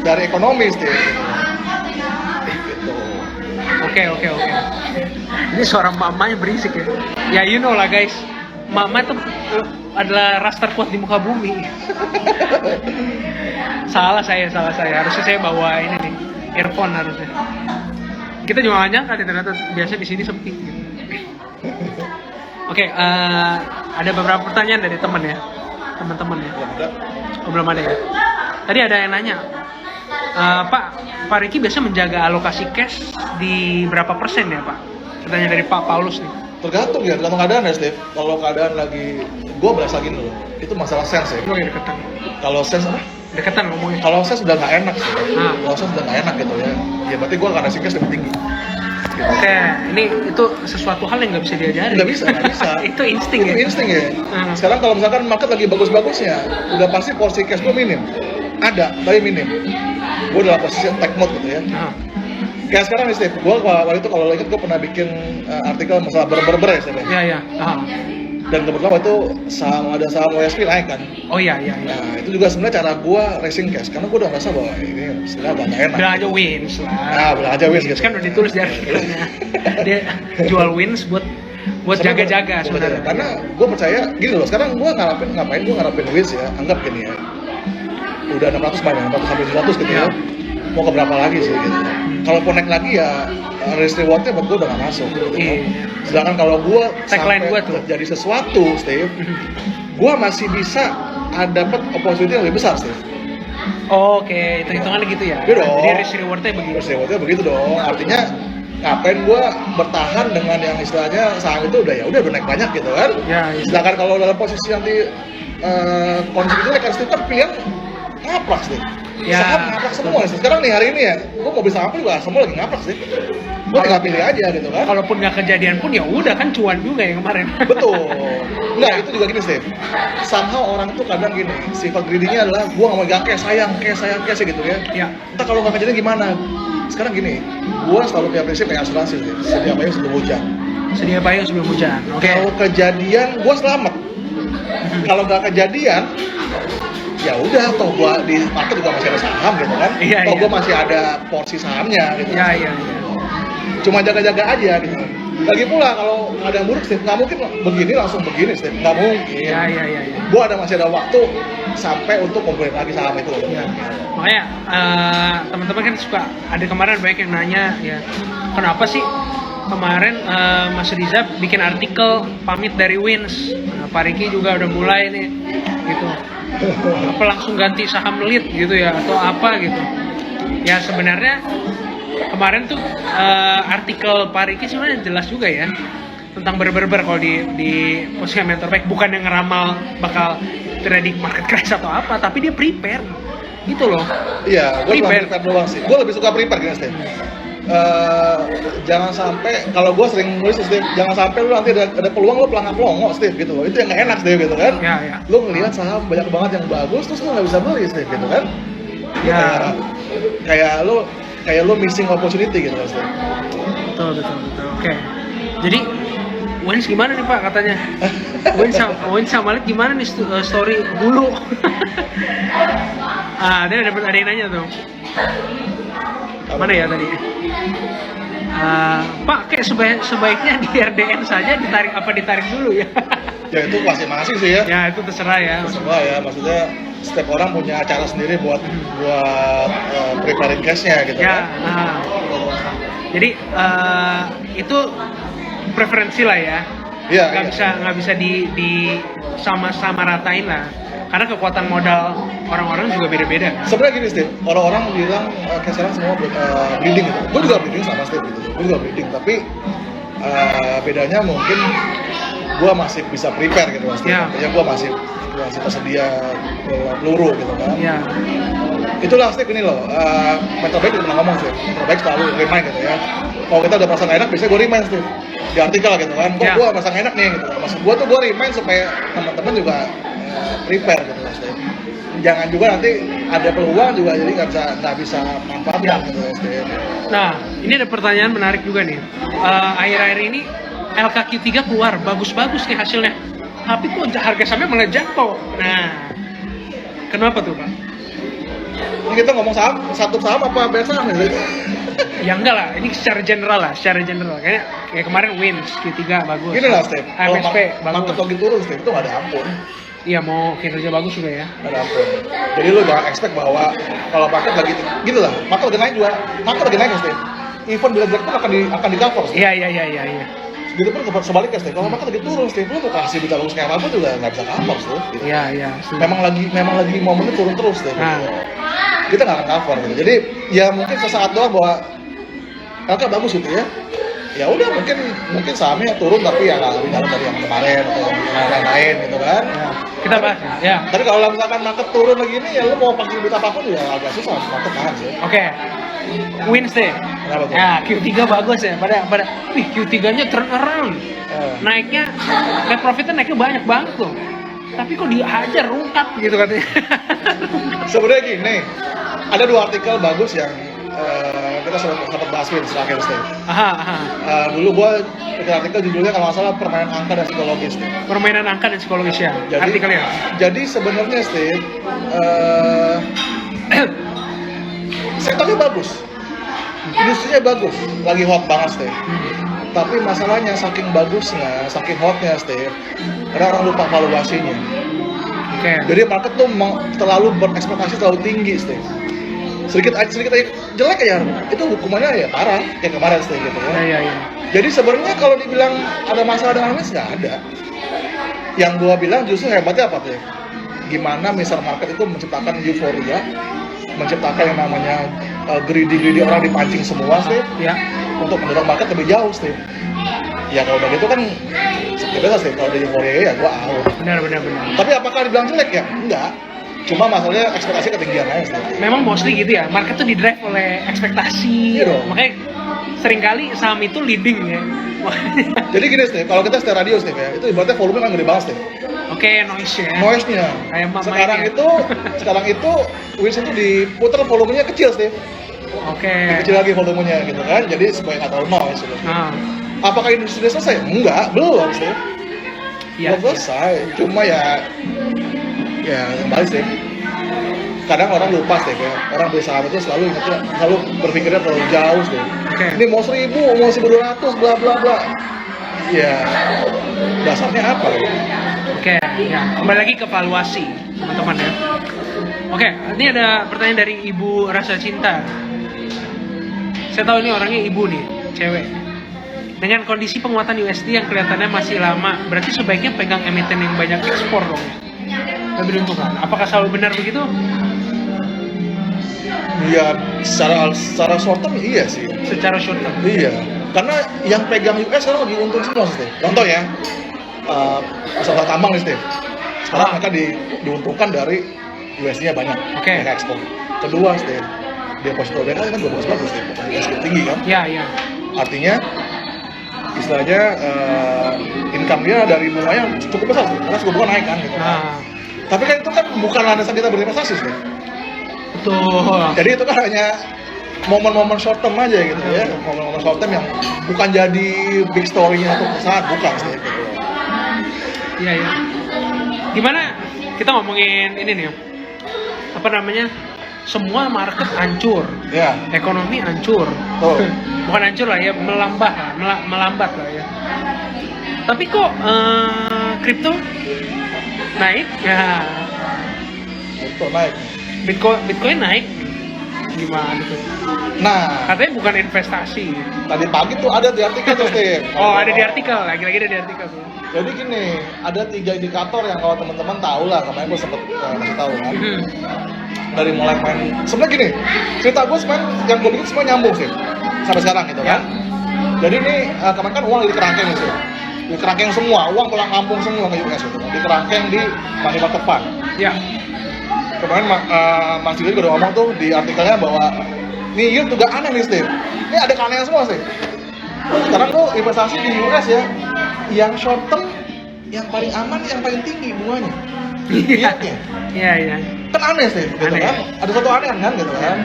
dari ekonomis deh. Gitu. Oke. Ini suara mamanya berisik ya. Ya you know lah guys, mama tuh adalah ras terkuat di muka bumi. Salah saya. Harusnya saya bawa ini nih, earphone harusnya. Kita juga nggak nyangka ternyata biasa di sini sepi. Gitu. Oke, ada beberapa pertanyaan dari teman-teman ya. Belum ada ya. Tadi ada yang nanya, Pak Ricky biasa menjaga alokasi cash di berapa persen ya Pak? Pertanyaan dari Pak Paulus nih. Tergantung keadaan ya Steve. Kalau keadaan lagi, gue berasa gini loh, itu masalah sense ya. Lu kayak deketan. Kalau sense apa? Deketan ngomongnya. Kalau sense udah nggak enak sih. Kalau sense udah nggak enak gitu ya. Ya berarti gue akan ngasih cash lebih tinggi. Gitu. Oke, ini itu sesuatu hal yang nggak bisa diajarin. Nggak bisa. Itu insting ya. Itu insting ya. Sekarang kalau misalkan market lagi bagus-bagusnya, udah pasti porsi cash gue minim. Ada, tapi minim. Gue dalam posisi attack mode gitu ya. Kayak sekarang nih Steve, gue waktu itu kalau lo inget gue pernah bikin artikel masalah berber ya Steve. Iya. Dan kebetulan waktu itu ada saham OSP naik kan. Oh iya. Nah itu juga sebenarnya cara gue raising cash, karena gue udah ngerasa bahwa ini sebenarnya agak nggak enak. Bilang aja wins lah. Nah, bilang aja wins gitu. Kan udah ditulis di artikelnya. Dia jual wins buat jaga-jaga sebenarnya. Karena gue percaya gini loh, sekarang gue ngapain gue ngarapin wins ya, anggap gini ya. Udah 600 banyak, 600 sampai 700 gitu ya. Mau ke berapa lagi sih gitu. Kalau naik lagi ya risk rewardnya buat gue udah gak masuk gitu kan. Sedangkan kalau gue sampai terjadi sesuatu Steve, gue masih bisa dapat opportunity yang lebih besar Steve. Oke, hitungannya gitu ya. Gitu dong. Jadi risk rewardnya begitu. Risk rewardnya begitu dong. Artinya ngapain gue bertahan dengan yang istilahnya saham itu udah naik banyak gitu kan. Ya. Sedangkan kalau dalam posisi nanti kondisi itu kan Steve kan pilihan ngaprak Steve. Saham ngaprak semua sih. Sekarang nih hari ini ya, gue mau bisa apa juga semua lagi ngaprak sih. Gue tinggal pilih aja gitu kan. Kalaupun nggak kejadian pun ya udah kan cuan juga yang kemarin. Betul. Enggak, itu juga gini Steve. Somehow orang tuh kadang gini, sifat greedy-nya adalah gue nggak mau gak sayang gitu ya. Iya. Entah kalau nggak kejadian gimana. Sekarang gini, gue selalu punya prinsip kayak asuransi sih. Sedia payung sebelum hujan. Sedia payung sebelum hujan. Oke. Kalau kejadian, gue selamat. Kalau nggak kejadian, ya udah, toh gua di market juga masih ada saham gitu kan. Toh gua masih ada porsi sahamnya gitu. Iya. Cuma jaga-jaga aja gitu. Lagi pula kalau ada yang buruk Steve, nggak mungkin begini langsung begini Steve, nggak mungkin. Iya. Gua masih ada waktu sampai untuk kumpulin lagi saham itu. Iya. Makanya teman-teman kan suka, ada kemarin banyak yang nanya ya, kenapa sih kemarin Mas Riza bikin artikel pamit dari Wins. Pak Ricky juga udah mulai nih gitu. Apa langsung ganti saham lead gitu ya atau apa gitu. Ya sebenarnya kemarin tuh artikel Pak Ricky sebenarnya jelas juga ya tentang berber kalau di posisi mentor baik, bukan yang ngeramal bakal trading market crash atau apa, tapi dia prepare gitu loh. Iya, gue prepare doang sih. Gue lebih suka prepare gini Steve. Jangan sampai, kalau gue sering nulis Steve, jangan sampai lu nanti ada peluang lu pelangak-pelongo Steve gitu loh. Itu yang gak enak Steve gitu kan. Ya. Lu ngelihat saham banyak banget yang bagus terus lu gak bisa beli Steve gitu kan. Ya. Kayak lu missing opportunity gitu Steve. Betul. Oke. Jadi Wins gimana nih Pak katanya? Wins sama Lid gimana nih story dulu? Dia ada yang nanya tuh. Mana ya tadi? Pak, kayak sebaiknya di RDN saja ditarik dulu ya? Ya itu masing-masing sih ya. Ya itu terserah ya. Terserah ya, maksudnya setiap orang punya cara sendiri buat preparing cash-nya gitu ya, kan. Jadi itu preferensi lah ya. Iya. Nggak bisa di sama ratain lah. Karena kekuatan modal orang-orang juga beda-beda. Sebenarnya gini Steve, orang-orang bilang kayak sekarang semua breeding gitu. Gue juga breeding sama Steve gitu. Gue juga breeding, tapi bedanya mungkin gue masih bisa prepare gitu Steve. Artinya gue masih tersedia peluru gitu kan. Iya. Itulah Steve ini loh, mentor baik juga pernah ngomong Steve. Mentor baik selalu remind gitu ya. Kalau kita udah merasa nggak enak, biasanya gue remind Steve. Di artikel gitu kan, kok gue merasa nggak enak nih gitu. Maksud gue tuh gue remind supaya teman-teman juga prepare gitu Steve. Jangan juga nanti ada peluang juga jadi nggak bisa manfaatkan gitu Steve. Nah, ini ada pertanyaan menarik juga nih. Akhir-akhir ini LKQ3 keluar, bagus-bagus nih hasilnya. Tapi kok harga sahamnya malah jatuh. Nah, kenapa tuh Pak? Ini kita ngomong saham, satu saham apa banyak saham nih? Ya enggak lah, ini secara general lah, secara general. Kayak kemarin Wins Q3 bagus. Gini lah, Steve. AMSP Market bagus. lagi turun, Steve, itu nggak ada ampun. Iya, mau kinerja bagus juga ya. Nggak ada ampun. Jadi lu jangan expect bahwa kalau market lagi gitu lah, market lagi naik juga, market lagi naik, Steve. Even bila jelek pun akan di cover. Iya. Gitu pun sebaliknya, Steve. Kalau market lagi turun, Steve, lu mau kasih berita bagus kayak apapun juga nggak bisa cover, Steve. Gitu. Iya. Memang lagi momennya turun terus, Steve. Nah. Kita nggak akan cover gitu. Jadi ya mungkin sesaat doang bahwa kakak bagus gitu ya. Ya udah mungkin sahamnya turun tapi ya nggak lebih dalam dari yang kemarin atau yang lain gitu kan. Ya. Kita bahas ya. Tapi kalau misalkan market turun lagi ini ya lu mau pakai duit apapun ya agak susah market nahan sih. Oke. Wins deh. Kenapa tuh? Ya, Q3 bagus ya. Pada Q3-nya turn around. Naiknya net profitnya naiknya banyak banget loh. Tapi kok dihajar rungkap gitu katanya. Sebenarnya gini, ada 2 artikel bagus yang kita sempat bahas terakhir Steve. Dulu gua bikin artikel judulnya kalau nggak salah permainan angka dan psikologis. Permainan angka dan psikologis ya. Artikelnya. Jadi sebenarnya Steve, sektornya bagus, industrinya bagus, lagi hot banget Steve. Tapi masalahnya saking bagusnya, saking hotnya Steve, kadang orang lupa valuasinya. Oke. Jadi market tuh terlalu berekspektasi terlalu tinggi Steve. Sedikit aja jelek aja, itu hukumannya ya parah kayak kemarin Steve gitu ya. Iya. Jadi sebenarnya kalau dibilang ada masalah dengan Wins nggak ada. Yang gua bilang justru hebatnya apa tuh? Gimana misal market itu menciptakan euforia, menciptakan yang namanya greedy orang dipancing semua Steve. Ya. Untuk mendorong market lebih jauh Steve. Ya kalau udah gitu kan sebenarnya Steve kalau di euforia ya gua out. Benar. Tapi apakah dibilang jelek ya? Enggak. Cuma masalahnya ekspektasi ketinggian aja Steve. Memang mostly gitu ya, market tuh di-drive oleh ekspektasi. Iya dong. Makanya seringkali saham itu leading ya. Jadi gini Steve, kalau kita setel radio Steve ya, itu ibaratnya volume kan gede banget Steve. Oke, noise ya. Noise-nya. Kayak Sekarang itu Wins itu diputar volumenya kecil Steve. Oke. Kecil lagi volumenya gitu kan, jadi supaya nggak terlalu noise gitu. Nah, Apakah industri sudah selesai? Enggak, belum Steve. iya. Belum selesai, cuma ya kembali Steve. Kadang orang lupa Steve ya, orang beli saham itu selalu berpikirnya terlalu jauh Steve. Oke. Ini mau 1.000, mau 1.200, bla bla bla. Ya, dasarnya apa ya? Oke, ya. Kembali lagi ke valuasi, teman-teman ya. Oke, ini ada pertanyaan dari Ibu Rasa Cinta. Saya tahu ini orangnya ibu nih, cewek. Dengan kondisi penguatan USD yang kelihatannya masih lama, berarti sebaiknya pegang emiten yang banyak ekspor dong. Lebih diuntungkan. Apakah selalu benar begitu? Ya, secara short term iya sih. Secara short term. Iya, karena yang pegang US sekarang lagi untung semua Steve. Contoh ya, usaha tambang nih Steve. Sekarang mereka diuntungkan dari USD-nya banyak, Oke. mereka ekspor. Kedua Steve, deposito mereka kan juga bagus Steve, USD tinggi kan. Iya. Artinya istilahnya income dia dari bunganya cukup besar Steve, karena suku bunga naik kan gitu. Nah, Tapi kan itu kan bukan landasan kita berinvestasi Steve. betul. Jadi itu kan hanya momen-momen short term aja gitu ya, momen-momen short term yang bukan jadi big story-nya satu perusahaan, bukan sih gitu. Iya. Gimana kita ngomongin ini nih? Apa namanya? Semua market hancur, Ya, ekonomi hancur. tuh. Bukan hancur lah ya, melambat lah ya. Tapi kok kripto naik? Ya, Itu naik. Bitcoin naik. Gimana tuh? Nah, Katanya bukan investasi. tadi pagi tuh ada di artikel tuh, Steve. Oh, ada di artikel, lagi-lagi ada di artikel tuh. Jadi gini, ada 3 indikator yang kalau teman-teman tahu lah, kemarin gue sempet kasih tahu kan. Dari mulai main, sebenarnya gini, cerita gue sebenarnya yang gue bikin semua nyambung sih, sampai sekarang gitu kan. Jadi ini kemarin kan uang di kerangkeng nih sih, di kerangkeng semua, uang pulang kampung semua ke US gitu, di kerangkeng di money market fund. Ya. Kemarin Mas Dili juga udah ngomong tuh di artikelnya bahwa nih yield juga aneh nih Steve. Ini ada keanehan semua sih. Sekarang tuh investasi di US ya, yang short term, yang paling aman, yang paling tinggi bunganya. Yieldnya. Iya. Kan aneh sih, gitu Aneh. kan? Ada satu aneh kan, gitu kan?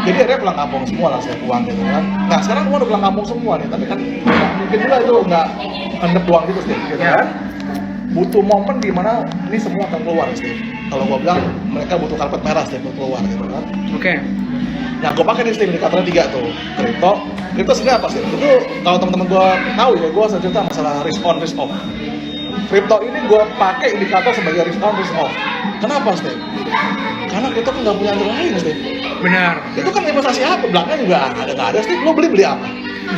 Jadi akhirnya pulang kampung semua lah saya uang gitu kan. Nah sekarang uang udah pulang kampung semua nih, tapi kan mungkin juga itu nggak endep uang gitu Steve, gitu Ya. kan? Butuh momen di mana ini semua akan keluar Steve. kalau gue bilang mereka butuh karpet merah sih buat keluar gitu kan. Oke. Nah, gue pakai nih indikatornya 3 tuh. Kripto sebenarnya apa sih? Itu kalau teman-teman gue tahu ya, gue cerita masalah risk on, risk off. Kripto ini gue pakai indikator sebagai risk on, risk off. Kenapa, Steve? Karena kripto kan nggak punya underlying, Steve. Benar. Itu kan investasi apa? Belakangnya juga nggak ada, Steve. Lo beli apa?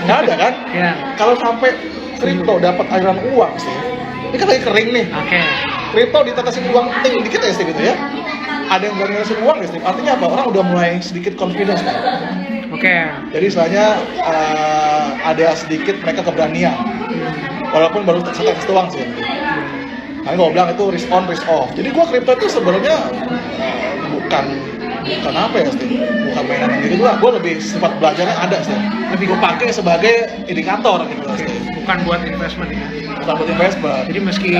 Nggak ada kan? Ya. Kalau sampai kripto dapat aliran uang, Steve, ini kan lagi kering nih. Oke. Kripto ditetesin uang dikit ya, Steve, gitu ya. Ada yang berani ngasih uang ya, Steve. Artinya apa? Orang udah mulai sedikit confidence kan. Oke. Jadi istilahnya ada sedikit mereka keberanian. Walaupun baru setetes doang sih. Karena gue bilang itu risk on, risk off. Jadi gue kripto itu sebenarnya bukan apa ya, Steve? Bukan mainan yang gitu doang. Gue lebih sifat belajarnya ada, Steve. Lebih gue pakai sebagai indikator gitu, Steve. Bukan buat investment ya. Bukan buat investment. Jadi meski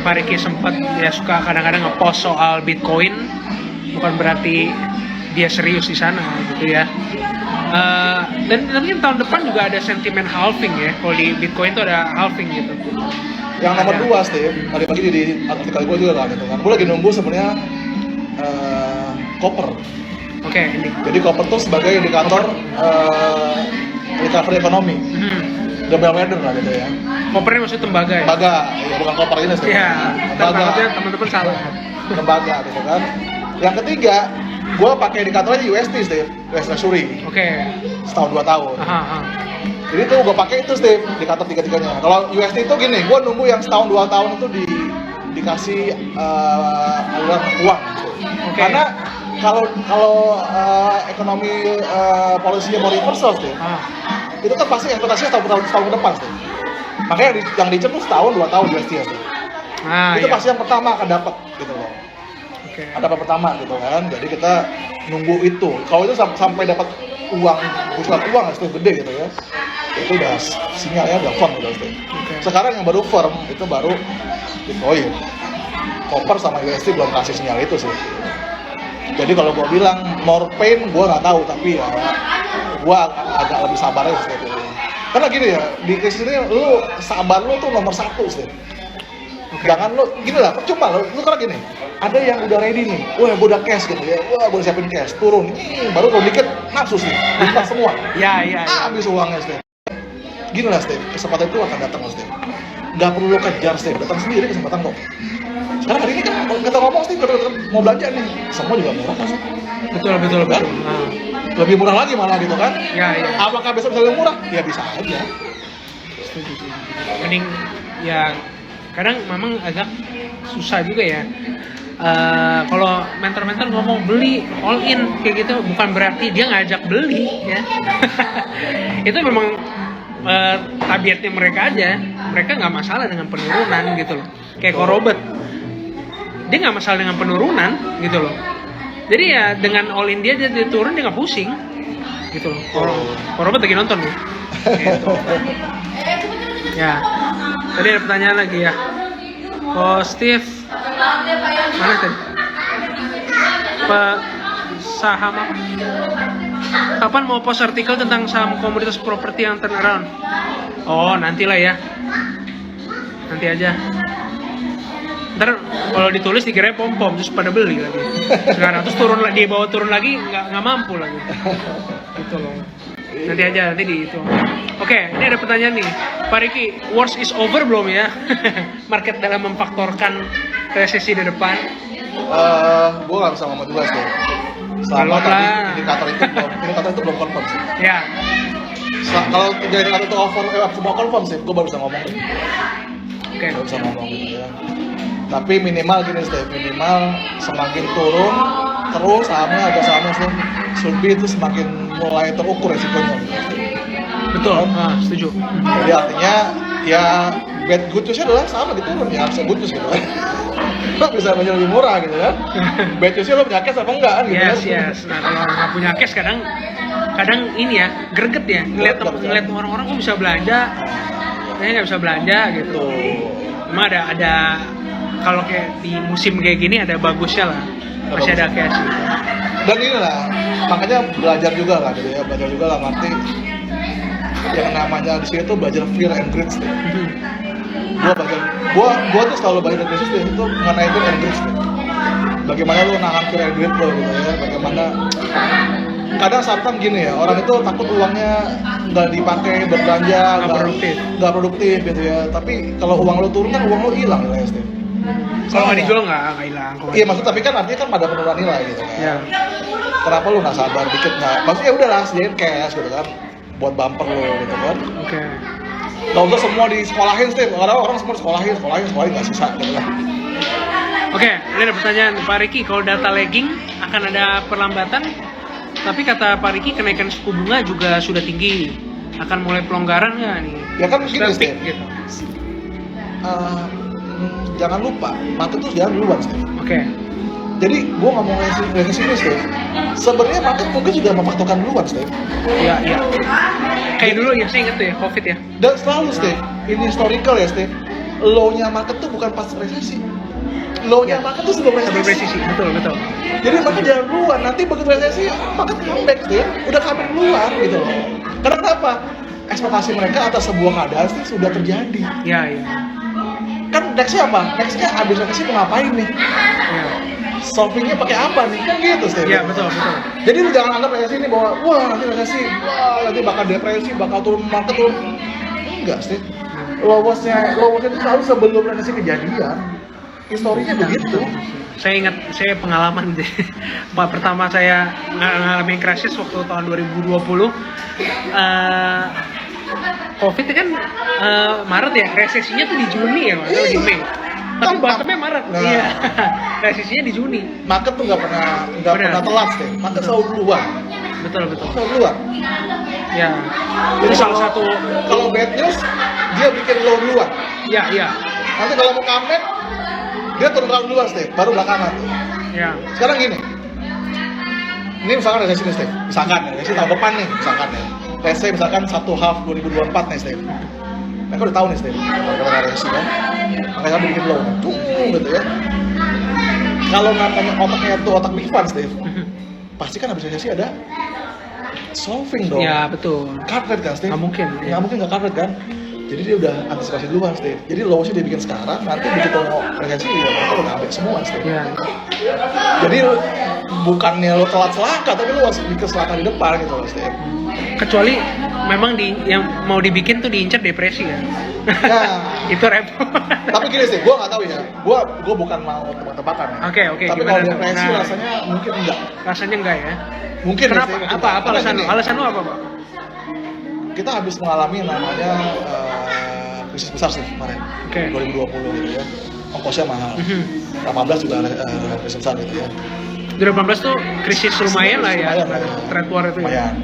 Pak Riki sempat ya suka kadang-kadang ngepost soal Bitcoin, bukan berarti dia serius di sana gitu ya. Dan mungkin tahun depan juga ada sentimen halving ya. Kalau di Bitcoin tuh ada halving gitu. Yang nomor 2, Steve, tadi pagi di artikel gue juga kan gitu kan. Gue lagi nunggu sebenarnya copper. Oke, ini. Jadi copper tuh sebagai indikator recovery ekonomi. Double weather lah gitu ya. Coppernya maksudnya tembaga ya? Tembaga, ya bukan copper ini Steve. Iya, Tembaga. teman-teman salah. Tembaga gitu kan. Yang ketiga, gue pakai indikatornya USD, Steve, US Treasury. Oke. Setahun 2 tahun. Aha. Jadi tuh gue pakai itu, Steve, indikator tiga-tiganya. Kalau USD itu gini, gue nunggu yang setahun 2 tahun itu dikasih aliran uang. Oke. Karena kalau ekonomi polisinya mau reversal, Steve, itu kan pasti investasinya setahun ke depan, Steve. Makanya yang dicek tuh setahun 2 tahun USD ya, Steve. Itu Iya. pasti yang pertama akan dapat gitu loh. Oke. Ada apa pertama gitu kan. Jadi kita nunggu itu. Kalau itu sampai dapat uang, pusat uang Steve, gede gitu ya. Itu udah sinyalnya udah firm gitu, Steve. Oke. Sekarang yang baru firm itu baru Bitcoin. Copper sama USD belum kasih sinyal itu sih. Jadi kalau gua bilang more pain, gua nggak tahu, tapi ya gua agak lebih sabar aja Steve. Karena gini ya, di krisis ini lu sabar lu tuh nomor 1 Steve. Jangan lu gini lah, percuma lu karena gini, ada yang udah ready nih, wah gue udah cash gitu ya, wah gue udah siapin cash, turun, baru kalau dikit nafsu sih, lupa semua, Ya. habis uangnya Steve. Gini lah Steve, kesempatan itu akan datang Steve. Nggak perlu lo kejar Steve, datang sendiri kesempatan kok. Sekarang hari ini kan kita ngomong Steve, kita mau belanja nih, semua juga murah kan Steve. Betul. Kan? Lebih murah lagi malah gitu kan? Ya. Apakah besok bisa lebih murah? Ya bisa aja. Setuju sih. Mending ya kadang memang agak susah juga ya. Kalau mentor-mentor ngomong beli all in kayak gitu bukan berarti dia ngajak beli ya. Itu memang tabiatnya mereka aja. Mereka nggak masalah dengan penurunan gitu loh. Kayak Robert, dia nggak masalah dengan penurunan gitu loh. Jadi ya dengan all in dia turun dia nggak pusing gitu loh. Robert lagi nonton nih. Gitu. Ya. Tadi ada pertanyaan lagi ya. Oh Steve, mana tadi? Saham apa? Kapan mau post artikel tentang saham komoditas properti yang turnaround? Oh nantilah ya. Nanti aja. Ntar kalau ditulis dikira pom terus pada beli lagi. Sekarang terus turun lagi nggak mampu lagi. Gitu loh. Nanti aja, nanti di itu. Oke, ini ada pertanyaan nih. Pak Riki, worst is over belum ya? Market dalam memfaktorkan resesi di depan. Gue nggak bisa ngomong juga sih. Selama tadi indikator itu belum confirm sih. Ya. Kalau indikator itu semua confirm sih, gue baru bisa ngomong. Oke. Baru bisa ngomong gitu ya. Tapi minimal gini Steve, minimal semakin turun terus sahamnya lebih itu semakin mulai terukur resikonya. Betul. Setuju. Jadi artinya ya bad good news-nya adalah sama diturun ya harusnya good news gitu kan. Lo bisa banyak lebih murah gitu kan. Bad news-nya lo punya cash apa enggak kan gitu. Yes. Nah kalau nggak punya cash kadang ini ya greget ya ngeliat orang-orang kok bisa belanja, saya nggak bisa belanja gitu. Emang ada kalau kayak di musim kayak gini ada bagusnya lah, masih ada cash gitu. Dan ini lah, makanya belajar juga lah gitu ya, belajar juga lah ngerti yang namanya di sini tuh belajar fear and greed sih. Gua tuh selalu belajar dari krisis itu mengenai fear and greed sih. bagaimana lu nahan kira duit lo gitu ya, bagaimana kadang sometimes gini ya, orang itu takut uangnya nggak dipakai berbelanja, nggak produktif gitu ya. Tapi kalau uang lo turun kan uang lo hilang ya, Steve. Kalau nggak dijual nggak hilang. Iya maksud, tapi kan artinya kan ada penurunan nilai gitu kan. Ya. Kenapa lu nggak sabar dikit nggak? Maksudnya udah lah sediain cash gitu kan, buat bumper lo gitu kan. Oke. Gak usah semua disekolahin, Steve. Karena orang semua sekolahin nggak susah gitu kan. Oke, ini ada pertanyaan Pak Riki, kalau data lagging akan ada perlambatan, tapi kata Pak Riki kenaikan suku bunga juga sudah tinggi, akan mulai pelonggaran nggak nih? Ya kan gini, Sudah Steve. peak, gitu. Jangan lupa, market tuh jangan duluan, Steve. Oke. Jadi gua nggak mau resesi ini, Steve. Sebenarnya market mungkin sudah memfaktorkan duluan, Steve. Iya, iya. Kayak dulu ya, saya ingat tuh ya, COVID ya. Dan selalu, Steve, ini historical ya, Steve. Low-nya market tuh bukan pas resesi. Low-nya market tuh sebelum Sebelum resesi. resesi, betul, betul. Jadi market jangan duluan, nanti begitu resesi, market comeback, Steve. Udah comeback duluan gitu loh. Karena kenapa? Ekspektasi mereka atas sebuah keadaan Steve, sudah terjadi. Iya, iya. Kan nextnya apa? Nextnya abis resesi mau ngapain nih? Iya. Solvingnya pakai apa nih? Kan gitu, Steve. Iya, betul, betul. Jadi lu jangan anggap resesi ini bahwa wah nanti resesi, wah nanti bakal depresi, bakal turun market turun. Enggak, Steve. Lowestnya itu selalu sebelum resesi kejadian. Historinya begitu. Saya ingat, saya pengalaman deh. Pak pertama saya ngalamin krisis waktu tahun 2020. COVID kan Maret ya, resesinya tuh di Juni ya, atau di Mei. Tapi bottomnya Maret. Nah. Iya. Resesinya di Juni. Market tuh nggak pernah telat, Steve. Market selalu duluan. Betul, betul. Selalu duluan. Ya. Jadi Jadi salah satu. kalau bad news dia bikin low duluan. Ya, iya. Nanti kalau mau comeback dia turun duluan, Steve. Baru belakangan. Ya. Sekarang gini. Ini misalkan resesi nih, Steve. Misalkan ya, resesi tahun depan nih, misalkan ya. Resesi misalkan 1/2 2024 nih, Steve. Mereka udah tahu nih, Steve. Kalau resesi kan. Makanya bikin low. Tuh, gitu ya. Kalau namanya otaknya tuh otak big fun, Steve. Pasti kan habis resesi ada solving dong. Ya, betul. Card rate kan, Steve? Nggak mungkin. Nggak mungkin nggak card rate kan? Jadi dia udah antisipasi duluan, Steve. Jadi low-nya dia bikin sekarang, nanti begitu mau resesi ya mereka udah ngambil semua, Steve. Ya. Jadi bukannya lo telat selangkah, tapi lo harus bikin selangkah di depan gitu loh, Steve. Kecuali memang yang mau dibikin tuh diincar depresi kan. Nah, Itu repot. tapi gini sih, gue nggak tahu ya. Gue bukan mau tebak-tebakan ya. Oke, Tapi gimana kalau tuh? depresi Nah. rasanya mungkin enggak. Rasanya enggak ya. Mungkin ya, Kenapa? Steve, Apa Karena alasan lu? gini, Alasan lu apa, Pak? kita habis mengalami yang namanya krisis besar sih kemarin. Oke. 2020 gitu ya. Ongkosnya mahal. 18 juga krisis besar gitu ya. 2018 tuh krisis lumayan lah ya, Lumayan lah ya. trade war itu ya. Lumayan.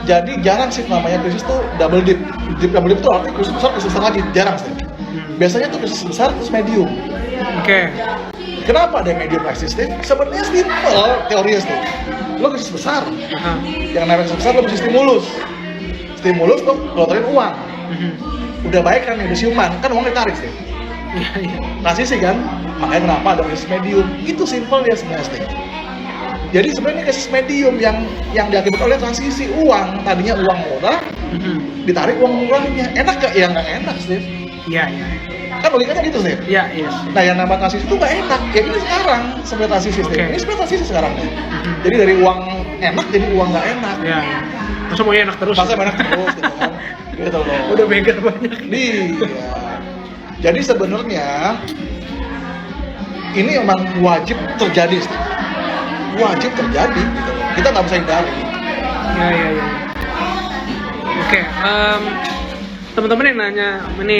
Jadi jarang sih namanya krisis tuh double dip. Double dip tuh artinya krisis besar lagi, jarang sih. Biasanya tuh krisis besar terus medium. Oke. Kenapa ada medium krisis, Steve? Sebenarnya simple teorinya, Steve. Lo krisis besar, Aha. yang namanya krisis besar lo mesti stimulus. Stimulus lo keluarin uang. Udah baik kan, udah siuman, kan uang ditarik, Steve. Iya, iya. Transisi kan, makanya kenapa ada krisis medium. Itu simple ya sebenarnya, Steve. Jadi sebenarnya krisis medium yang diakibatkan oleh transisi uang. Tadinya uang murah, ditarik uang murahnya. Enak gak? Ya nggak enak, Steve. Iya, iya. Kan logikanya gitu, Steve. Iya, iya. Nah yang nama transisi itu nggak enak. Ya ini sekarang sebenarnya transisi, Steve. Oke. Ini sebenarnya transisi sekarang nih. Jadi dari uang enak jadi uang nggak enak. Iya. Masa mau enak terus? Masa enak terus, gitu kan. Gitu loh. Udah mega banyak. Iya. Jadi sebenarnya ini memang wajib terjadi, Steve. Wajib terjadi gitu loh. Kita nggak bisa hindari. Iya, iya, iya. Oke, teman-teman yang nanya ini